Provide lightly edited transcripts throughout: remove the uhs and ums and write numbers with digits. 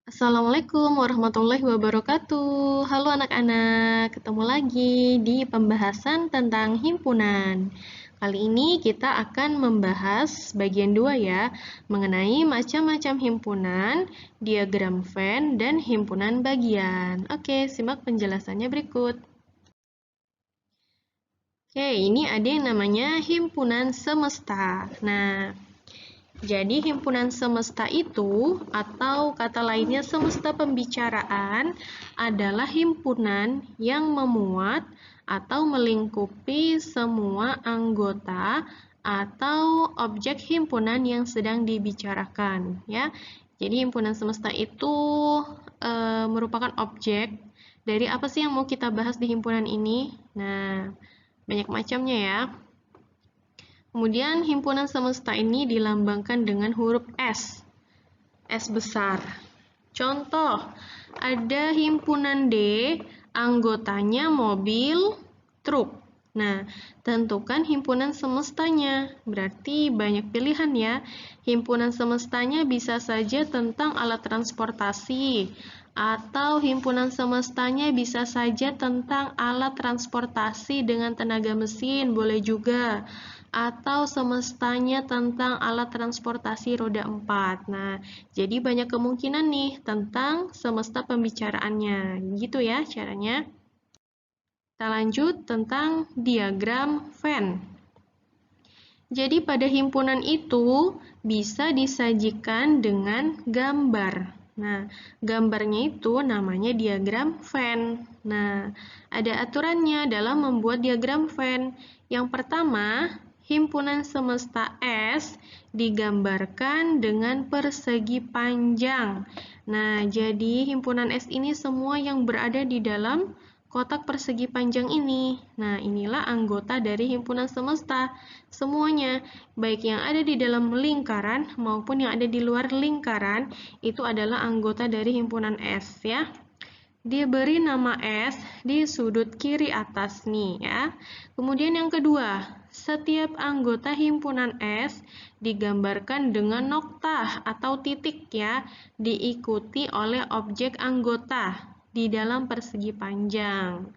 Assalamualaikum warahmatullahi wabarakatuh. Halo anak-anak, ketemu lagi di pembahasan tentang himpunan. Kali ini kita akan membahas bagian 2 ya, mengenai macam-macam himpunan, diagram Venn, dan himpunan bagian. Oke, simak penjelasannya berikut. Oke, ini ada yang namanya himpunan semesta. Nah, jadi himpunan semesta itu, atau kata lainnya semesta pembicaraan, adalah himpunan yang memuat atau melingkupi semua anggota atau objek himpunan yang sedang dibicarakan, ya. Jadi himpunan semesta itu merupakan objek dari apa sih yang mau kita bahas di himpunan ini. Nah, banyak macamnya ya. Kemudian himpunan semesta ini dilambangkan dengan huruf S besar. Contoh, ada himpunan D, anggotanya mobil, truk. Nah, tentukan himpunan semestanya. Berarti banyak pilihan ya. Himpunan semestanya bisa saja tentang alat transportasi, atau himpunan semestanya bisa saja tentang alat transportasi dengan tenaga mesin, boleh juga. Atau semestanya tentang alat transportasi roda 4. Nah, jadi banyak kemungkinan nih tentang semesta pembicaraannya. Gitu ya caranya. Kita lanjut tentang diagram Venn. Jadi pada himpunan itu bisa disajikan dengan gambar. Nah, gambarnya itu namanya diagram Venn. Nah, ada aturannya dalam membuat diagram Venn. Yang pertama, himpunan semesta S digambarkan dengan persegi panjang. Nah, jadi himpunan S ini semua yang berada di dalam kotak persegi panjang ini. Nah, inilah anggota dari himpunan semesta. Semuanya, baik yang ada di dalam lingkaran maupun yang ada di luar lingkaran, itu adalah anggota dari himpunan S ya. Diberi nama S di sudut kiri atas nih ya. Kemudian yang kedua, setiap anggota himpunan S digambarkan dengan noktah atau titik ya, diikuti oleh objek anggota di dalam persegi panjang.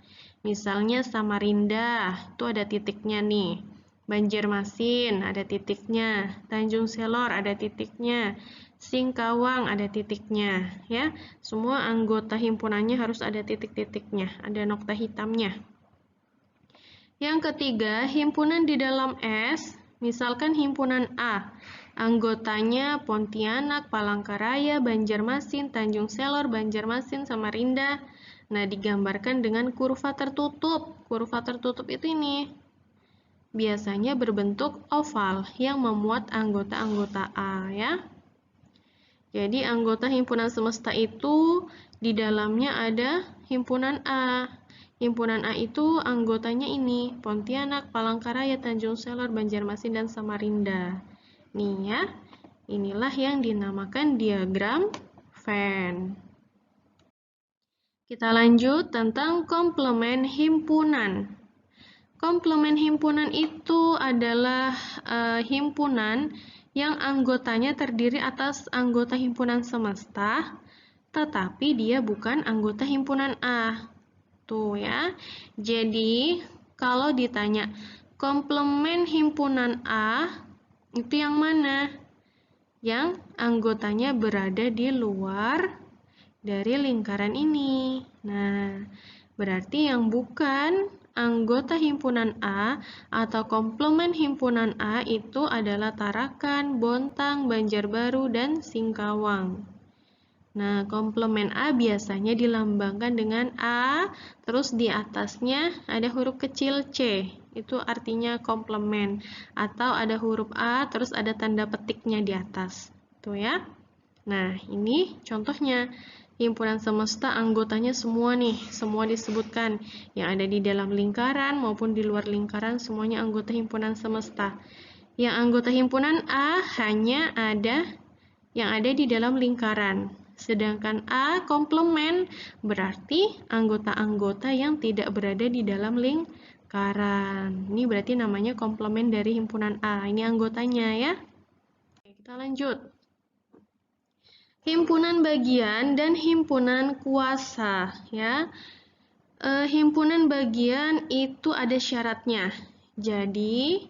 Misalnya Samarinda, itu ada titiknya nih. Banjarmasin ada titiknya, Tanjung Selor ada titiknya, Singkawang ada titiknya, ya. Semua anggota himpunannya harus ada titik-titiknya, ada nokta hitamnya. Yang ketiga, himpunan di dalam S, misalkan himpunan A, anggotanya Pontianak, Palangkaraya, Banjarmasin, Tanjung Selor, Banjarmasin, Samarinda. Nah, digambarkan dengan kurva tertutup. Kurva tertutup itu ini. Biasanya berbentuk oval yang memuat anggota-anggota A ya. Jadi anggota himpunan semesta itu di dalamnya ada himpunan A. Himpunan A itu anggotanya ini, Pontianak, Palangkaraya, Tanjung Selor, Banjarmasin, dan Samarinda. Nih ya, inilah yang dinamakan diagram Venn. Kita lanjut tentang komplement himpunan. Komplement himpunan itu adalah himpunan yang anggotanya terdiri atas anggota himpunan semesta, tetapi dia bukan anggota himpunan A. Tuh ya. Jadi, kalau ditanya komplement himpunan A, itu yang mana? Yang anggotanya berada di luar dari lingkaran ini. Nah, berarti yang bukan anggota himpunan A atau komplement himpunan A itu adalah Tarakan, Bontang, Banjarbaru, dan Singkawang. Nah, komplement A biasanya dilambangkan dengan A, terus di atasnya ada huruf kecil C, itu artinya komplement. Atau ada huruf A, terus ada tanda petiknya di atas. Tuh ya. Nah, ini contohnya. Himpunan semesta anggotanya semua nih, semua disebutkan. Yang ada di dalam lingkaran maupun di luar lingkaran, semuanya anggota himpunan semesta. Yang anggota himpunan A hanya ada yang ada di dalam lingkaran. Sedangkan A komplement berarti anggota-anggota yang tidak berada di dalam lingkaran. Ini berarti namanya komplement dari himpunan A. Ini anggotanya ya. Oke, kita lanjut. Himpunan bagian dan himpunan kuasa, ya. Himpunan bagian itu ada syaratnya. Jadi,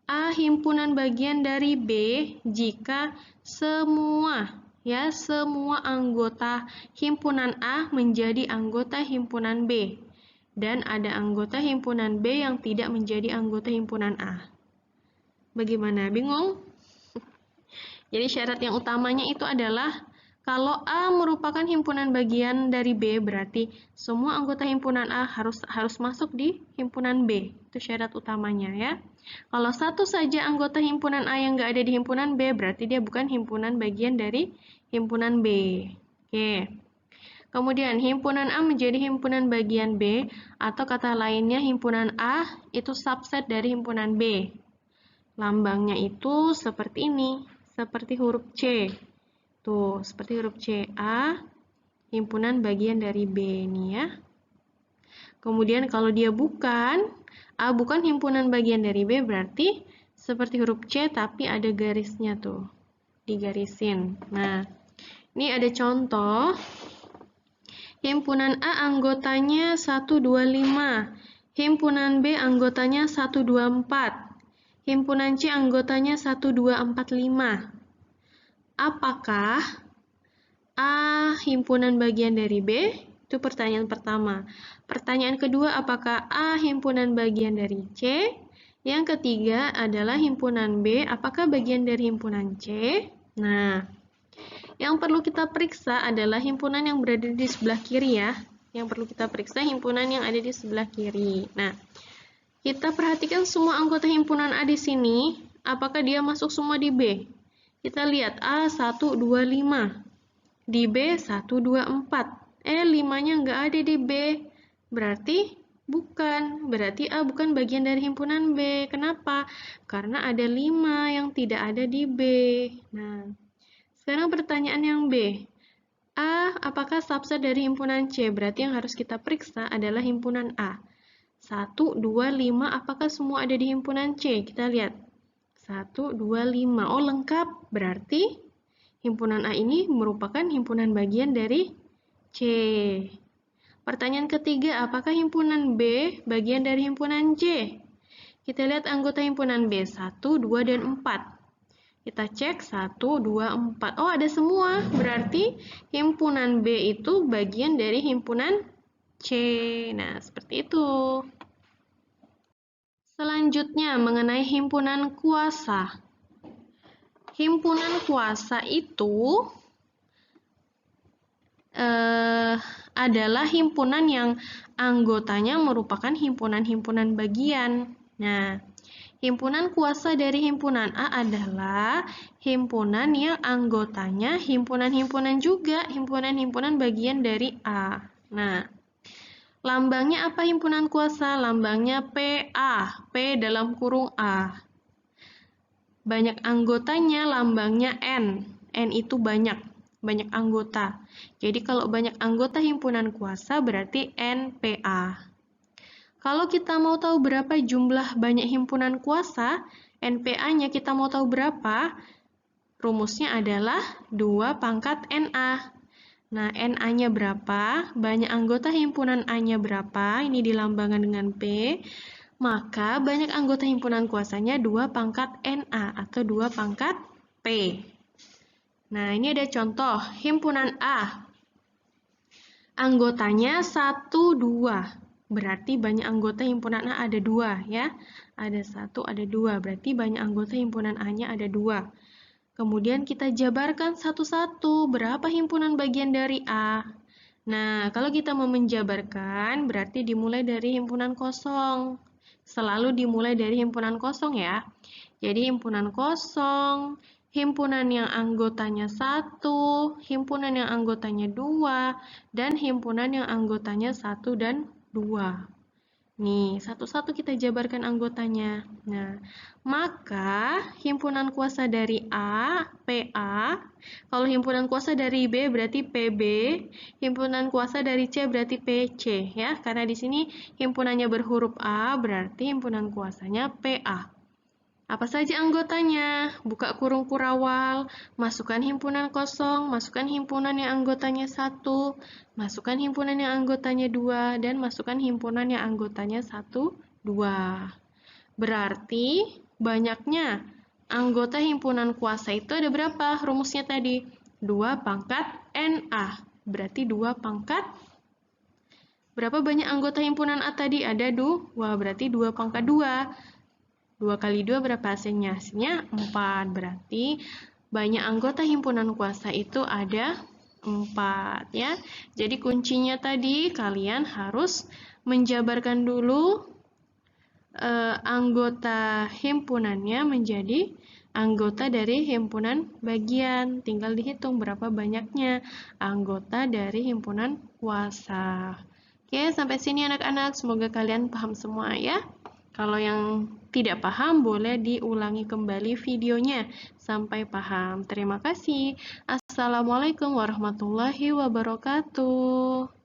A himpunan bagian dari B jika semua anggota himpunan A menjadi anggota himpunan B dan ada anggota himpunan B yang tidak menjadi anggota himpunan A. Bagaimana? Bingung? Jadi syarat yang utamanya itu adalah kalau A merupakan himpunan bagian dari B, berarti semua anggota himpunan A harus masuk di himpunan B. Itu syarat utamanya, ya. Kalau satu saja anggota himpunan A yang nggak ada di himpunan B, berarti dia bukan himpunan bagian dari himpunan B. Oke. Kemudian himpunan A menjadi himpunan bagian B, atau kata lainnya himpunan A itu subset dari himpunan B. Lambangnya itu seperti ini, seperti huruf C. Tuh, seperti huruf C. A, himpunan bagian dari B nih ya. Kemudian kalau dia bukan, A bukan himpunan bagian dari B, berarti seperti huruf C tapi ada garisnya tuh. Digarisin. Nah, ini ada contoh. Himpunan A anggotanya 125. Himpunan B anggotanya 124. Himpunan C anggotanya 1245. Apakah A himpunan bagian dari B? Itu pertanyaan pertama. Pertanyaan kedua, apakah A himpunan bagian dari C? Yang ketiga adalah himpunan B, apakah bagian dari himpunan C? Nah, yang perlu kita periksa adalah himpunan yang berada di sebelah kiri ya. Yang perlu kita periksa himpunan yang ada di sebelah kiri. Nah, kita perhatikan semua anggota himpunan A di sini, apakah dia masuk semua di B? Kita lihat A 125, di B 124. 5-nya nggak ada di B, berarti bukan. Berarti A bukan bagian dari himpunan B. Kenapa? Karena ada 5 yang tidak ada di B. Nah, sekarang pertanyaan yang B. A apakah subset dari himpunan C? Berarti yang harus kita periksa adalah himpunan A. 1, 2, 5, apakah semua ada di himpunan C? Kita lihat. 1, 2, 5. Oh, lengkap. Berarti himpunan A ini merupakan himpunan bagian dari C. Pertanyaan ketiga, apakah himpunan B bagian dari himpunan C? Kita lihat anggota himpunan B, 1, 2, dan 4. Kita cek 1, 2, 4. Oh, ada semua. Berarti himpunan B itu bagian dari himpunan C. Nah, seperti itu. Selanjutnya, mengenai himpunan kuasa. Himpunan kuasa itu adalah himpunan yang anggotanya merupakan himpunan-himpunan bagian. Nah, himpunan kuasa dari himpunan A adalah himpunan yang anggotanya himpunan-himpunan juga, himpunan-himpunan bagian dari A. Nah, lambangnya apa himpunan kuasa? Lambangnya PA, P dalam kurung A. Banyak anggotanya lambangnya N. N itu banyak anggota. Jadi kalau banyak anggota himpunan kuasa berarti NPA. Kalau kita mau tahu berapa jumlah banyak himpunan kuasa, NPA-nya kita mau tahu berapa? Rumusnya adalah 2 pangkat NA. Nah, NA-nya berapa? Banyak anggota himpunan A-nya berapa? Ini dilambangkan dengan P. Maka banyak anggota himpunan kuasanya 2 pangkat NA atau 2 pangkat P. Nah, ini ada contoh himpunan A. Anggotanya 1, 2. Berarti banyak anggota himpunan A ada 2 ya. Ada 1, ada 2. Berarti banyak anggota himpunan A-nya ada 2. Kemudian kita jabarkan satu-satu, berapa himpunan bagian dari A? Nah, kalau kita mau menjabarkan, berarti dimulai dari himpunan kosong. Selalu dimulai dari himpunan kosong ya. Jadi himpunan kosong, himpunan yang anggotanya 1, himpunan yang anggotanya 2, dan himpunan yang anggotanya 1 dan 2. Nih, satu-satu kita jabarkan anggotanya. Nah, maka himpunan kuasa dari A, PA. Kalau himpunan kuasa dari B berarti PB. Himpunan kuasa dari C berarti PC ya. Karena di sini himpunannya berhuruf A berarti himpunan kuasanya PA. Apa saja anggotanya? Buka kurung kurawal, masukkan himpunan kosong, masukkan himpunan yang anggotanya 1, masukkan himpunan yang anggotanya 2, dan masukkan himpunan yang anggotanya 1, 2. Berarti banyaknya anggota himpunan kuasa itu ada berapa? Rumusnya tadi 2 pangkat NA. Berarti 2 pangkat. Berapa banyak anggota himpunan A tadi? Ada 2. Berarti 2 pangkat 2. 2 kali 2 berapa hasilnya? Hasilnya 4. Berarti banyak anggota himpunan kuasa itu ada 4 ya. Jadi kuncinya tadi kalian harus menjabarkan dulu anggota himpunannya menjadi anggota dari himpunan bagian. Tinggal dihitung berapa banyaknya anggota dari himpunan kuasa. Oke, sampai sini anak-anak. Semoga kalian paham semua ya. Kalau yang tidak paham, boleh diulangi kembali videonya sampai paham. Terima kasih. Assalamualaikum warahmatullahi wabarakatuh.